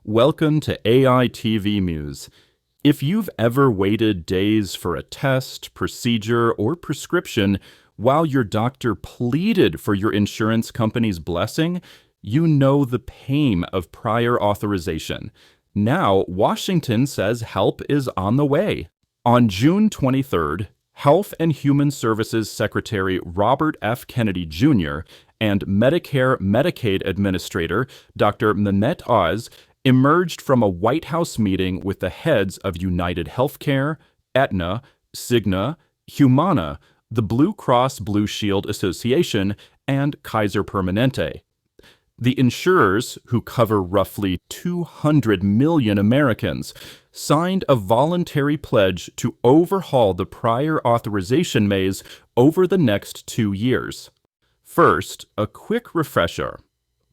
Welcome to AI TV Muse. If you've ever waited days for a test, procedure, or prescription while your doctor pleaded for your insurance company's blessing, you know the pain of prior authorization. Now, Washington says help is on the way. On June 23rd, Health and Human Services Secretary Robert F. Kennedy Jr. and Medicare/Medicaid Administrator Dr. Mehmet Oz emerged from a White House meeting with the heads of United Healthcare, Aetna, Cigna, Humana, the Blue Cross Blue Shield Association, and Kaiser Permanente. The insurers, who cover roughly 200 million Americans, signed a voluntary pledge to overhaul the prior authorization maze over the next 2 years. First, a quick refresher.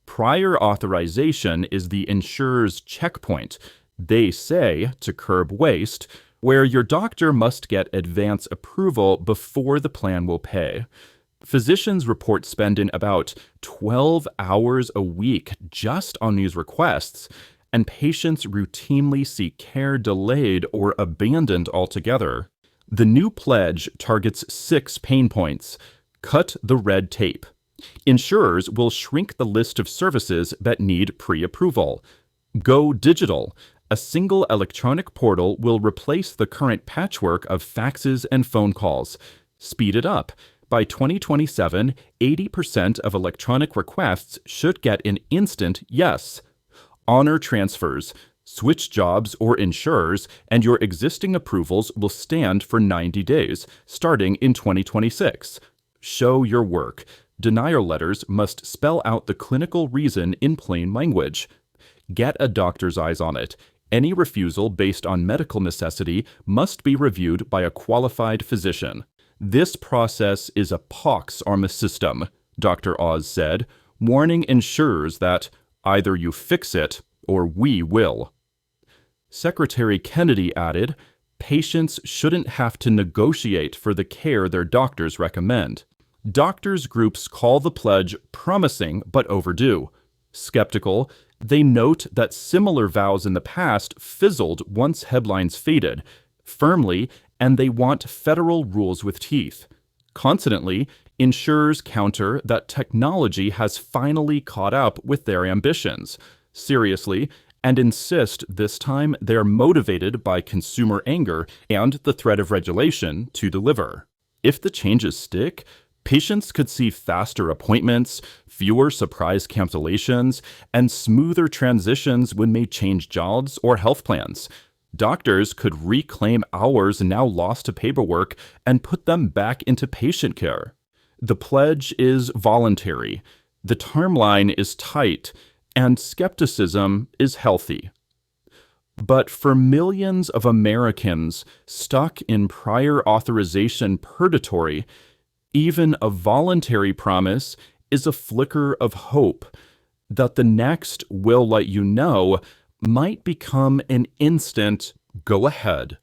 Prior authorization is the insurer's checkpoint, they say, to curb waste, where your doctor must get advance approval before the plan will pay. Physicians report spending about 12 hours a week just on these requests, and patients routinely see care delayed or abandoned altogether. The new pledge targets 6 pain points. Cut the red tape. Insurers will shrink the list of services that need pre-approval. Go digital. A single electronic portal will replace the current patchwork of faxes and phone calls. Speed it up. By 2027, 80% of electronic requests should get an instant yes. Honor transfers. Switch jobs or insurers, and your existing approvals will stand for 90 days, starting in 2026. Show your work. Denial letters must spell out the clinical reason in plain language. Get a doctor's eyes on it. Any refusal based on medical necessity must be reviewed by a qualified physician. This process is a pox on the system, Dr. Oz said, warning insurers that either you fix it or we will. Secretary Kennedy added, patients shouldn't have to negotiate for the care their doctors recommend. Doctors' groups call the pledge promising but overdue. Skeptical, they note that similar vows in the past fizzled once headlines faded. Firmly, and they want federal rules with teeth. Confidently, insurers counter that technology has finally caught up with their ambitions. Seriously, and insist this time they're motivated by consumer anger and the threat of regulation to deliver. If the changes stick, patients could see faster appointments, fewer surprise cancellations, and smoother transitions when they change jobs or health plans. Doctors could reclaim hours now lost to paperwork and put them back into patient care. The pledge is voluntary, the timeline is tight, and skepticism is healthy. But for millions of Americans stuck in prior authorization purgatory, even a voluntary promise is a flicker of hope that the next will let you know might become an instant go ahead.